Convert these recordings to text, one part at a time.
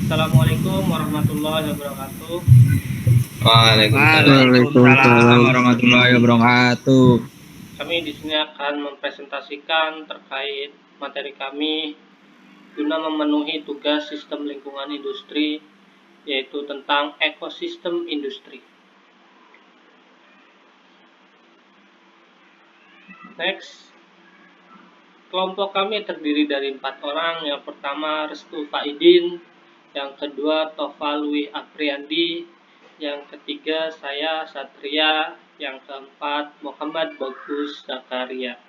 Assalamualaikum warahmatullahi wabarakatuh. Waalaikumsalam Waalaikumsalam. warahmatullahi wabarakatuh. Kami di sini akan mempresentasikan terkait materi kami guna memenuhi tugas sistem lingkungan industri, yaitu tentang ekosistem industri. Next, kelompok kami terdiri dari 4 orang. Yang pertama Restu Faidin, yang kedua Tovalwi Apriandi, yang ketiga saya Satria, yang keempat Muhammad Bagus Zakaria.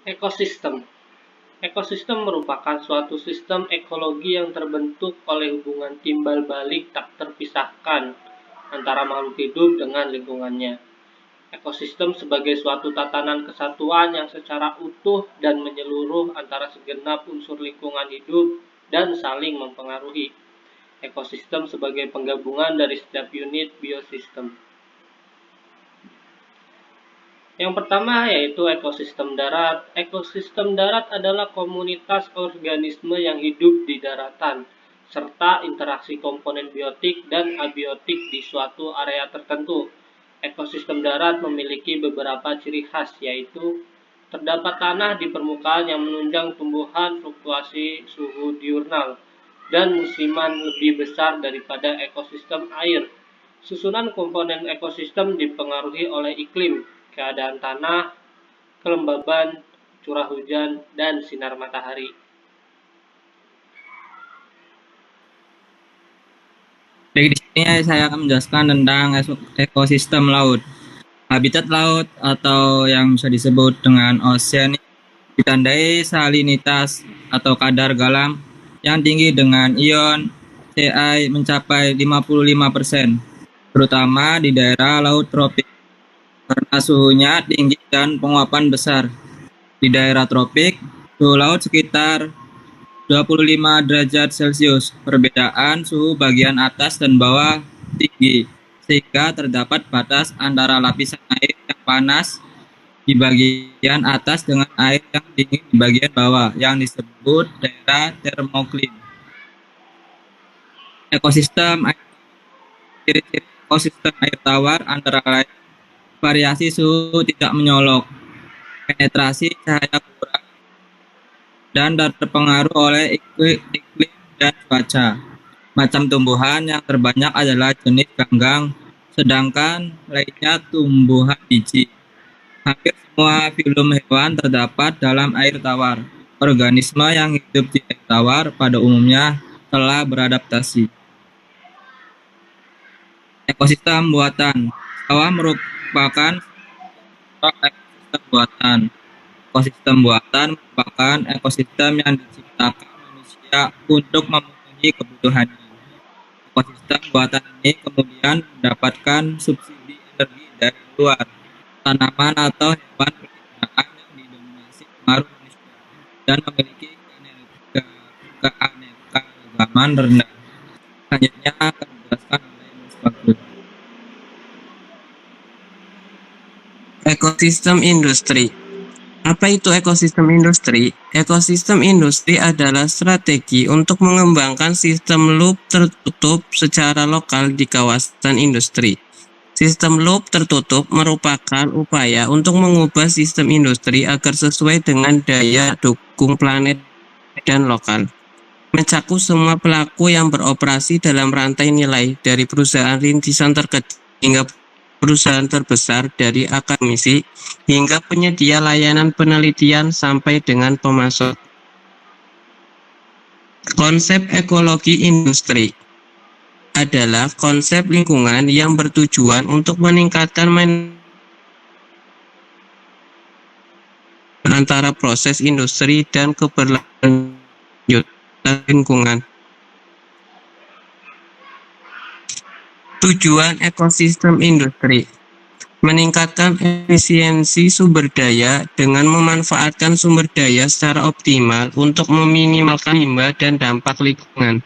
Ekosistem. Ekosistem merupakan suatu sistem ekologi yang terbentuk oleh hubungan timbal balik tak terpisahkan antara makhluk hidup dengan lingkungannya. Ekosistem sebagai suatu tatanan kesatuan yang secara utuh dan menyeluruh antara segenap unsur lingkungan hidup dan saling mempengaruhi. Ekosistem sebagai penggabungan dari setiap unit biosistem. Yang pertama yaitu ekosistem darat. Ekosistem darat adalah komunitas organisme yang hidup di daratan, serta interaksi komponen biotik dan abiotik di suatu area tertentu. Ekosistem darat memiliki beberapa ciri khas, yaitu terdapat tanah di permukaan yang menunjang tumbuhan, fluktuasi suhu diurnal, dan musiman lebih besar daripada ekosistem air. Susunan komponen ekosistem dipengaruhi oleh iklim, keadaan tanah, kelembaban, curah hujan, dan sinar matahari. Baik, di sini saya akan menjelaskan tentang ekosistem laut. Habitat laut atau yang bisa disebut dengan ocean ditandai salinitas atau kadar garam yang tinggi dengan ion CI mencapai 55%, terutama di daerah laut tropik karena suhunya tinggi dan penguapan besar. Di daerah tropik, suhu laut sekitar 25 derajat Celcius. Perbedaan suhu bagian atas dan bawah tinggi, sehingga terdapat batas antara lapisan air yang panas di bagian atas dengan air yang dingin di bagian bawah, yang disebut daerah termoklim. Ekosistem air, ciri-ciri ekosistem air tawar antara lain variasi suhu tidak menyolok, penetrasi cahaya kurang, dan terpengaruh oleh iklim dan cuaca. Macam tumbuhan yang terbanyak adalah jenis ganggang, sedangkan lainnya tumbuhan biji. Hampir semua filum hewan terdapat dalam air tawar. Organisme yang hidup di air tawar pada umumnya telah beradaptasi. Ekosistem buatan. Sawah merupakan ekosistem buatan. Ekosistem buatan merupakan ekosistem yang diciptakan manusia untuk memenuhi kebutuhannya. Ekosistem buatan ini kemudian mendapatkan subsidi energi dari luar, tanaman atau hewan peliharaan yang didominasi pengaruh manusia dan memiliki keanekaragaman rendah. Selanjutnya akan dijelaskan oleh Mas Bagus. Ekosistem industri. Apa itu ekosistem industri? Ekosistem industri adalah strategi untuk mengembangkan sistem loop tertutup secara lokal di kawasan industri. Sistem loop tertutup merupakan upaya untuk mengubah sistem industri agar sesuai dengan daya dukung planet dan lokal. Mencakup semua pelaku yang beroperasi dalam rantai nilai, dari perusahaan rintisan terkecil hingga perusahaan terbesar, dari akademisi hingga penyedia layanan penelitian sampai dengan pemasok. Konsep ekologi industri adalah konsep lingkungan yang bertujuan untuk meningkatkan antara proses industri dan keberlanjutan lingkungan. Tujuan ekosistem industri: meningkatkan efisiensi sumber daya dengan memanfaatkan sumber daya secara optimal untuk meminimalkan limbah dan dampak lingkungan,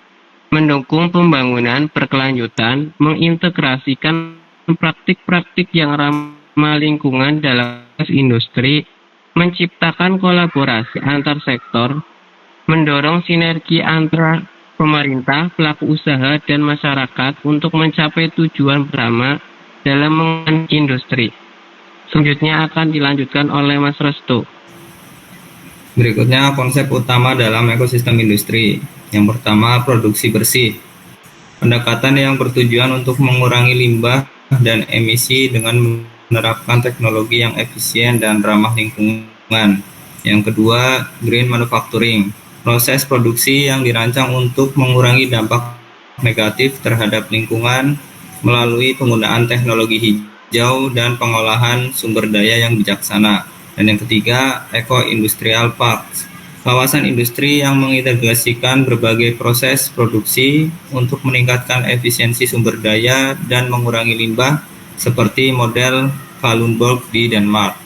mendukung pembangunan berkelanjutan, mengintegrasikan praktik-praktik yang ramah lingkungan dalam industri, menciptakan kolaborasi antar sektor, mendorong sinergi antara pemerintah, pelaku usaha, dan masyarakat untuk mencapai tujuan bersama dalam mengenai industri. Selanjutnya akan dilanjutkan oleh Mas Restu. Berikutnya konsep utama dalam ekosistem industri. Yang pertama, produksi bersih. Pendekatan yang bertujuan untuk mengurangi limbah dan emisi dengan menerapkan teknologi yang efisien dan ramah lingkungan. Yang kedua, green manufacturing. Proses produksi yang dirancang untuk mengurangi dampak negatif terhadap lingkungan melalui penggunaan teknologi hijau dan pengolahan sumber daya yang bijaksana. Dan yang ketiga, eco-industrial parks. Kawasan industri yang mengintegrasikan berbagai proses produksi untuk meningkatkan efisiensi sumber daya dan mengurangi limbah seperti model Kalundborg di Denmark.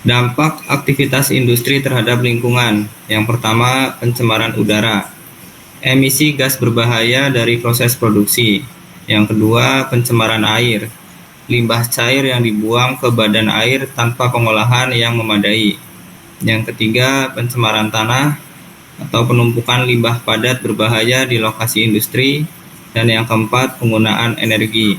Dampak aktivitas industri terhadap lingkungan. Yang pertama, pencemaran udara. Emisi gas berbahaya dari proses produksi. Yang kedua, pencemaran air. Limbah cair yang dibuang ke badan air tanpa pengolahan yang memadai. Yang ketiga, pencemaran tanah atau penumpukan limbah padat berbahaya di lokasi industri. Dan yang keempat, penggunaan energi.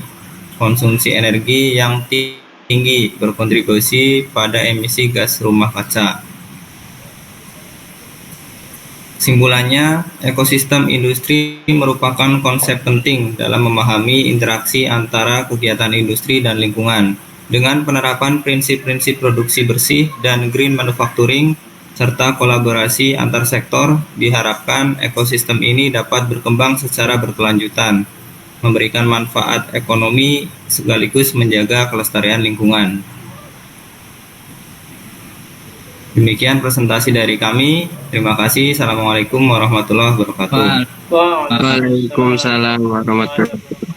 Konsumsi energi yang tinggi berkontribusi pada emisi gas rumah kaca. Kesimpulannya, ekosistem industri merupakan konsep penting dalam memahami interaksi antara kegiatan industri dan lingkungan. Dengan penerapan prinsip-prinsip produksi bersih dan green manufacturing, serta kolaborasi antar sektor, diharapkan ekosistem ini dapat berkembang secara berkelanjutan, memberikan manfaat ekonomi sekaligus menjaga kelestarian lingkungan. Demikian presentasi dari kami. Terima kasih. Assalamualaikum warahmatullahi wabarakatuh. Waalaikumsalam warahmatullahi wabarakatuh.